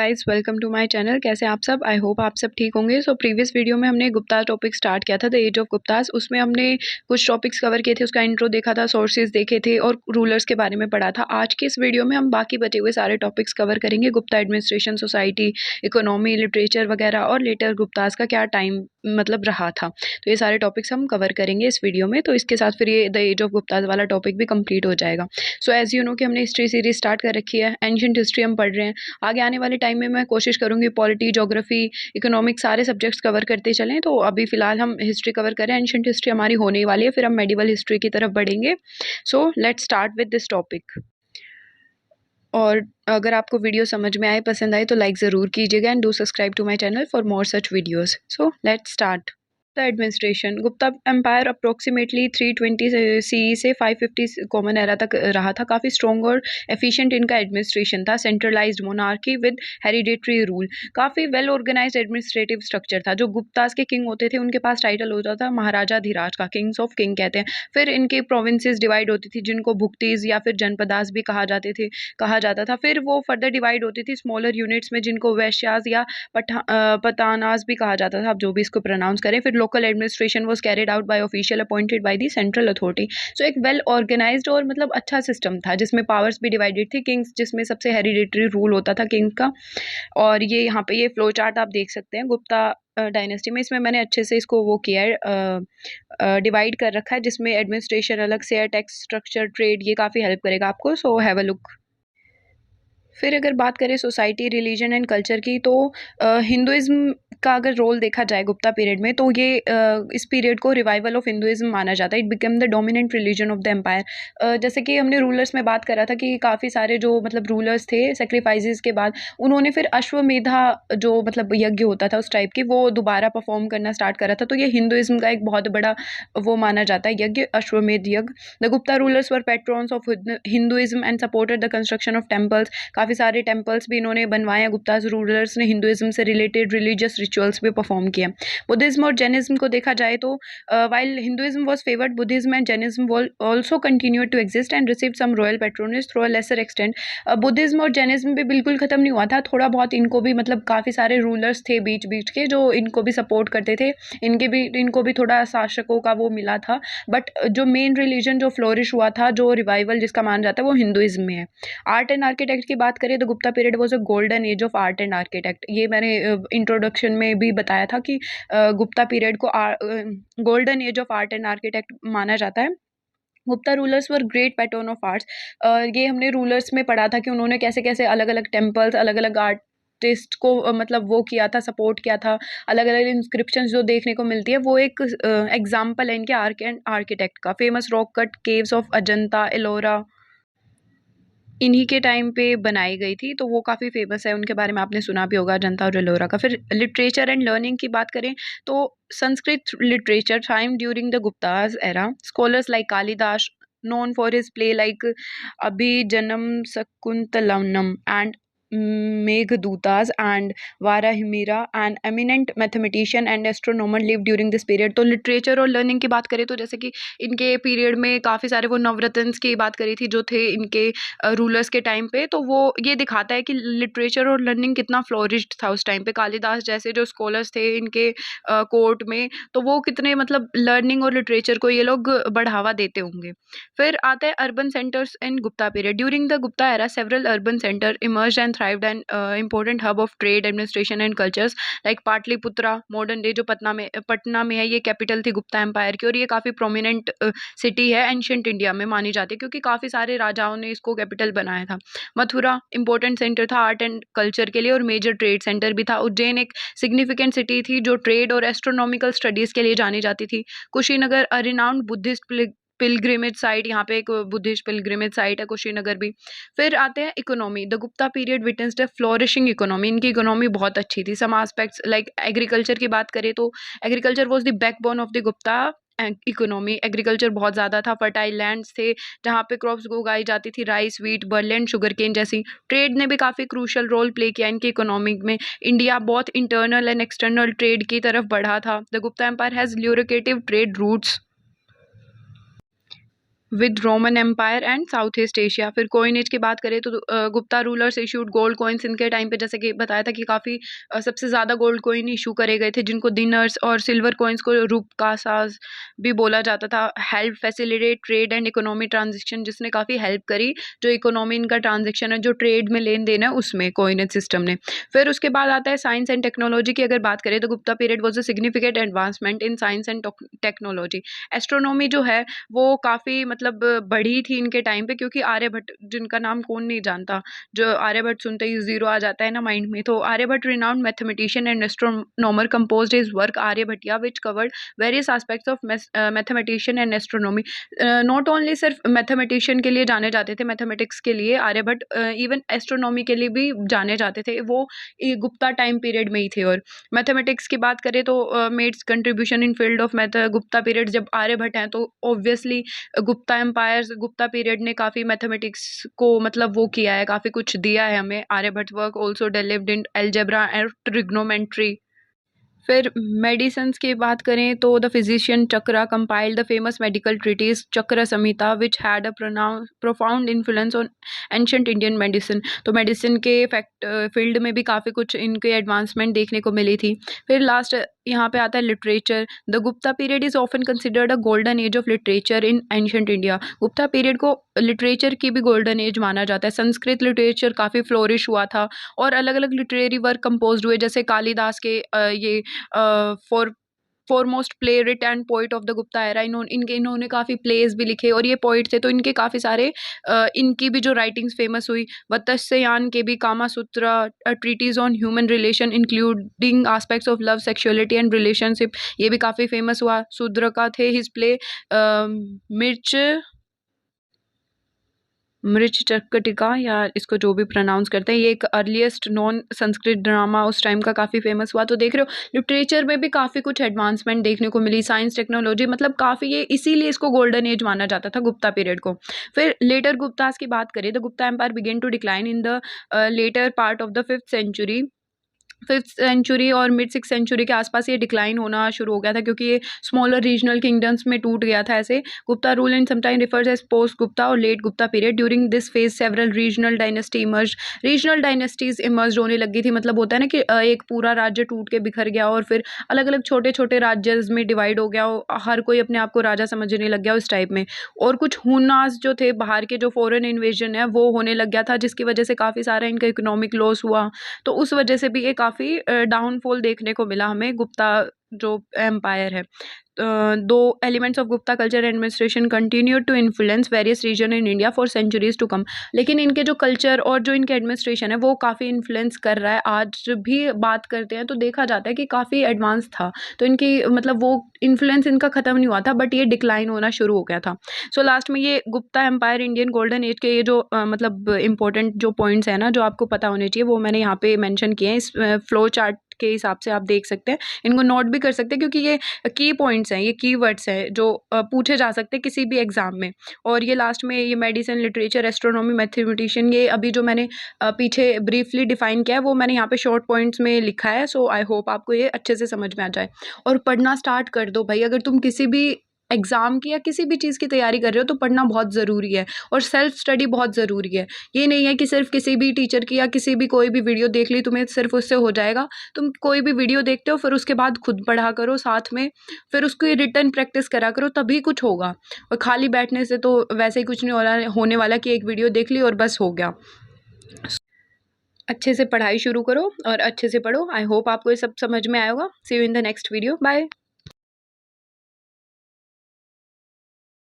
Guys, welcome to my channel. कैसे आप सब? आई होप आप सब ठीक होंगे। सो प्रीवियस वीडियो में हमने गुप्ता टॉपिक स्टार्ट किया था, द एज ऑफ गुप्तास। उसमें हमने कुछ टॉपिक्स कवर किए थे, उसका इंट्रो देखा था, सोर्सेज देखे थे और रूलर्स के बारे में पढ़ा था। आज के इस वीडियो में हम बाकी बचे हुए सारे टॉपिक्स कवर करेंगे, Gupta administration, society, economy, literature वगैरह, और लेटर गुप्तास का क्या टाइम मतलब रहा था। तो ये सारे टॉपिक्स हम कवर करेंगे इस वीडियो में। तो इसके साथ फिर ये द एज ऑफ गुप्तास वाला टॉपिक भी कंप्लीट हो जाएगा। सो एज यू नो कि हमने हिस्ट्री सीरीज स्टार्ट कर रखी है, एंशिएंट हिस्ट्री हम पढ़ रहे हैं। आगे आने वाले टाइम में मैं कोशिश करूंगी पॉलिटी, ज्योग्राफी, इकोनॉमिक्स सारे सब्जेक्ट्स कवर करते चलें। तो अभी फिलहाल हम हिस्ट्री कवर करें, एंशिएंट हिस्ट्री हमारी होने वाली है, फिर हम मेडिवल हिस्ट्री की तरफ बढ़ेंगे। सो let's start with this topic. और अगर आपको वीडियो समझ में आए, पसंद आए, तो लाइक ज़रूर कीजिएगा and do subscribe to my channel for more such videos. So let's start. The administration. Gupta empire approximately 320 CE से 550 कॉमन एरा तक रहा था। काफ़ी स्ट्रॉन्ग और एफिशिएंट इनका एडमिनिस्ट्रेशन था। Centralised monarchy with hereditary rule. काफ़ी वेल ऑर्गेनाइज्ड एडमिनिस्ट्रेटिव स्ट्रक्चर था। जो गुप्तास के किंग होते थे उनके पास टाइटल होता था महाराजा धीराज का, किंग्स ऑफ किंग कहते हैं। फिर इनके प्रोविंसेस डिवाइड होती थी, जिनको भुक्तीज या फिर जनपदास भी कहा जाता था। फिर वो फर्दर डिवाइड होती थी स्मॉलर यूनिट्स में, जिनको वैश्यास या पतानास भी कहा जाता था, आप जो भी इसको प्रोनाउंस करें। फिर local administration was carried out by official appointed by the central authority. So एक वेल ऑर्गेनाइज्ड और मतलब अच्छा सिस्टम था, जिसमें पावर्स भी डिवाइडेड थी। किंग्स, जिसमें सबसे हेरिडेटरी रूल होता था किंग का। और ये यहाँ पे ये फ्लो चार्ट आप देख सकते हैं गुप्ता डायनेस्टी में। इसमें मैंने अच्छे से इसको वो किया है, डिवाइड कर रखा है, जिसमें एडमिनिस्ट्रेशन अलग से है, टैक्स स्ट्रक्चर, ट्रेड, ये काफ़ी हेल्प करेगा आपको। So have a look. फिर अगर बात करें सोसाइटी, रिलीजन एंड कल्चर की, तो हिंदुइज्म का अगर रोल देखा जाए गुप्ता पीरियड में, तो ये इस पीरियड को रिवाइवल ऑफ हिंदुइज्म माना जाता है। It become the dominant religion of the empire. जैसे कि हमने रूलर्स में बात करा था कि काफ़ी सारे जो मतलब रूलर्स थे, सेक्रीफाइसेस के बाद उन्होंने फिर अश्वमेधा जो मतलब यज्ञ होता था उस टाइप की, वो दोबारा परफॉर्म करना स्टार्ट करा था। तो ये हिंदुइज्म का एक बहुत बड़ा वो माना जाता है yajna, Ashvamedha yajna. The Gupta rulers were patrons of Hinduism and supported the construction of temples. काफ़ी सारे टेम्पल्स भी इन्होंने बनवाए हैं। गुप्ताज रूलर्स ने हिंदुइज्म से रिलेटेड रिलीजियस रिचुअल्स भी परफॉर्म किए। बुद्धिज्म और जैनिज्म को देखा जाए तो while Hinduism was favoured, Buddhism and Jainism also continued to exist and received some royal patronage through a lesser extent. Buddhism और जैनिज्म भी बिल्कुल खत्म नहीं हुआ था, थोड़ा बहुत इनको भी मतलब काफ़ी सारे रूलर्स थे बीच बीच के जो इनको भी सपोर्ट करते थे। इनको भी थोड़ा शासकों का वो मिला था। बट जो मेन रिलीजन जो फ्लोरिश हुआ था, जो रिवाइवल जिसका माना जाता है, वो हिंदुइज्म में है। आर्ट एंड आर्किटेक्ट की बात करें तो Gupta period was a golden age of art and architect. ये मैंने इंट्रोडक्शन में भी बताया था कि गुप्ता पीरियड को golden age of art and architect माना जाता है। Gupta rulers were great pattern of arts. ये हमने रूलर्स में पढ़ा था कि उन्होंने कैसे कैसे अलग अलग टेम्पल्स, अलग अलग आर्टिस्ट को मतलब वो किया था, सपोर्ट किया था। अलग अलग इंस्क्रिप्शन जो देखने को मिलती है, वो एक एग्जाम्पल है इनके आर्क एंड आर्किटेक्ट का। Famous rock cut caves of Ajanta, Ellora इन्हीं के टाइम पे बनाई गई थी, तो वो काफ़ी फेमस है। उनके बारे में आपने सुना भी होगा, अजंता और एलोरा का। फिर लिटरेचर एंड लर्निंग की बात करें तो Sanskrit literature time during the Gupta's era. Scholars like Kalidas, known for his play like Abhijanam Sakuntalanam and Meghdutas and Varahimira, an eminent mathematician and astronomer lived during this period। तो लिटरेचर और learning की बात करें तो जैसे कि इनके पीरियड में काफ़ी सारे वो नवरत्न की बात करी थी जो थे इनके रूलर्स के टाइम पे। तो वो ये दिखाता है कि लिटरेचर और लर्निंग कितना फ्लोरिश्ड था उस टाइम पे। कालिदास जैसे जो स्कॉलर्स थे इनके कोर्ट में, तो वो कितने मतलब लर्निंग और लिटरेचर को ये लोग बढ़ावा देते होंगे। फिर आता है urban centres in Gupta period. During the Gupta era several urban centre emerged and thrived and important hub of trade, administration and cultures like Pataliputra, modern day जो पटना में है, ये कैपिटल थी गुप्ता एम्पायर की। और ये काफ़ी प्रोमिनेंट सिटी है एंशियंट इंडिया में मानी जाती है, क्योंकि काफ़ी सारे राजाओं ने इसको कैपिटल बनाया था। मथुरा इंपॉर्टेंट सेंटर था आर्ट एंड कल्चर के लिए और मेजर ट्रेड सेंटर भी था। उज्जैन एक सिग्निफिकेंट सिटी थी जो ट्रेड और एस्ट्रोनॉमिकल स्टडीज़ के लिए जानी जाती थी। कुशीनगर अ रिनाउंड बुद्धिस्ट पिलग्रिमेज साइट, यहाँ पे एक बुद्धिस्ट पिलग्रिमेज साइट है कुशीनगर भी। फिर आते हैं economy. The Gupta period witnessed a flourishing economy. इनकी इकोनॉमी बहुत अच्छी थी। सम एस्पेक्ट्स लाइक एग्रीकल्चर की बात करें तो agriculture was the backbone of the Gupta economy. Agriculture बहुत ज़्यादा था, फर्टाइल लैंड्स थे जहाँ पे क्रॉप्स उगाई जाती थी, rice, wheat, barley and sugar cane जैसी। ट्रेड ने भी काफ़ी क्रूशल रोल प्ले किया इनकी इकोनॉमी में। इंडिया बहुत इंटरनल एंड एक्सटर्नल ट्रेड की तरफ बढ़ा था। The Gupta empire has lucrative trade routes. With Roman empire and south east Asia. फिर कॉइन एज की बात करें तो Gupta rulers issued gold coins. इनके टाइम पे जैसे कि बताया था कि काफ़ी सबसे ज़्यादा गोल्ड कॉइन इशू करे गए थे, जिनको दिनर्स, और सिल्वर कॉइन्स को रूपकासाज भी बोला जाता था। Help facilitate trade and economy transaction, जिसने काफ़ी हेल्प करी जो इकोनॉमी इनका ट्रांजेक्शन है, जो ट्रेड में लेन देन है, उसमें कॉइनेज सिस्टम ने। फिर उसके बाद आता है साइंस एंड टेक्नोलॉजी की अगर बात करें तो Gupta period was a significant advancement in science and technology. Astronomy जो है वो काफ़ी मतलब बढ़ी थी इनके टाइम पे, क्योंकि आर्यभट्ट, जिनका नाम कौन नहीं जानता, जो आर्यभट्ट सुनते ही ज़ीरो आ जाता है ना माइंड में। तो Aryabhata renowned mathematician and astronomer composed his work Aryabhatiya which covered various aspects of mathematician and astronomy. Not only सिर्फ मैथमेटिशियन के लिए जाने जाते थे, मैथमेटिक्स के लिए आर्यभट्ट, इवन एस्ट्रोनॉमी के लिए भी जाने जाते थे, वो गुप्ता टाइम पीरियड में ही थे। और मैथमेटिक्स की बात करें तो maths contribution in field of math Gupta period. जब आर्यभट्ट हैं तो obviously Gupta empire, Gupta period ने काफ़ी मैथमेटिक्स को मतलब वो किया है, काफ़ी कुछ दिया है हमें। Aryabhata work also developed in algebra and trigonometry. फिर मेडिसिन्स की बात करें तो the physician chakra compiled the famous medical treaties चक्र संहिता which had a profound influence on ancient Indian medicine. तो मेडिसिन के फील्ड में भी काफ़ी कुछ इनके एडवांसमेंट देखने को मिली थी। फिर लास्ट यहाँ पे आता है literature. The Gupta period is often considered a golden age of literature in ancient India. Gupta period को लिटरेचर की भी गोल्डन एज माना जाता है। संस्कृत लिटरेचर काफ़ी फ्लोरिश हुआ था और अलग अलग लिटरेरी वर्क कंपोज हुए, जैसे कालिदास के ये for foremost play writ and poet of the Gupta era. इन्होंने काफ़ी प्लेज भी लिखे और ये पोइट थे, तो इनके काफ़ी सारे इनकी भी जो राइटिंग्स फेमस हुई। वत्स्यायन के भी Kama Sutra, treatise on human relation including aspects of love, sexuality and relationship, ये भी काफ़ी फेमस हुआ। शूद्र का थे हिज प्ले मिर्च मृच्छकटिका, या इसको जो भी प्रोनाउंस करते हैं, ये एक अर्लीस्ट नॉन संस्कृत ड्रामा उस टाइम का काफ़ी फेमस हुआ। तो देख रहे हो लिटरेचर में भी काफ़ी कुछ एडवांसमेंट देखने को मिली, साइंस टेक्नोलॉजी, मतलब काफ़ी, ये इसीलिए इसको गोल्डन एज माना जाता था गुप्ता पीरियड को। फिर लेटर गुप्तास की बात करें तो Gupta empire began to decline in the latter part of the 5th century. 5th century और मिड 6th सेंचुरी के आसपास ये डिक्लाइन होना शुरू हो गया था, क्योंकि ये स्मॉलर रीजनल किंगडम्स में टूट गया था ऐसे। Gupta rule in sometime refers as post Gupta और late Gupta period. During this phase several regional dynasty emerge. Regional dynasties emerge होने लगी थी, मतलब होता है ना कि एक पूरा राज्य टूट के बिखर गया और फिर अलग अलग छोटे छोटे राज्य में डिवाइड हो गया, हर कोई अपने आप को राजा समझने लग गया उस टाइप में। और कुछ हुनास जो थे, बाहर के जो फॉरेन इन्वेजन है, वो होने लग गया था, जिसकी वजह से काफ़ी सारा इनका इकोनॉमिक लॉस हुआ। तो उस वजह से भी ये काफ़ी डाउनफॉल देखने को मिला हमें गुप्ता जो एम्पायर है। दो elements of Gupta culture administration continue to influence various region in India for centuries to come. लेकिन इनके जो कल्चर और जो इनके एडमिनिस्ट्रेशन है वो काफ़ी इन्फ्लुएंस कर रहा है। आज भी बात करते हैं तो देखा जाता है कि काफ़ी एडवांस था, तो इनकी मतलब वो इन्फ्लुएंस इनका ख़त्म नहीं हुआ था, बट ये डिक्लाइन होना शुरू हो गया था। सो लास्ट में ये Gupta empire Indian golden age के ये जो मतलब इंपॉर्टेंट जो पॉइंट्स हैं ना, जो आपको पता होने चाहिए, वो मैंने यहाँ पे मेंशन किए हैं। इस फ्लो चार्ट के हिसाब से आप देख सकते हैं, इनको नोट भी कर सकते हैं, क्योंकि ये की पॉइंट्स हैं, ये कीवर्ड्स हैं जो पूछे जा सकते हैं किसी भी एग्जाम में। और ये लास्ट में ये मेडिसिन, लिटरेचर, एस्ट्रोनॉमी, मैथमेटिशियन, ये अभी जो मैंने पीछे ब्रीफली डिफाइन किया है वो मैंने यहाँ पे शॉर्ट पॉइंट्स में लिखा है। सो आई होप आपको ये अच्छे से समझ में आ जाए। और पढ़ना स्टार्ट कर दो भाई, अगर तुम किसी भी एग्ज़ाम की या किसी भी चीज़ की तैयारी कर रहे हो तो पढ़ना बहुत ज़रूरी है और सेल्फ स्टडी बहुत ज़रूरी है। ये नहीं है कि सिर्फ किसी भी टीचर की या किसी भी कोई भी वीडियो देख ली तुम्हें सिर्फ उससे हो जाएगा। तुम कोई भी वीडियो देखते हो फिर उसके बाद खुद पढ़ा करो साथ में, फिर उसको रिटन प्रैक्टिस करा करो, तभी कुछ होगा। और खाली बैठने से तो वैसे ही कुछ नहीं होने वाला कि एक वीडियो देख ली और बस हो गया। अच्छे से पढ़ाई शुरू करो और अच्छे से पढ़ो। आई होप आपको ये सब समझ में आया होगा। See you in the next video. Bye.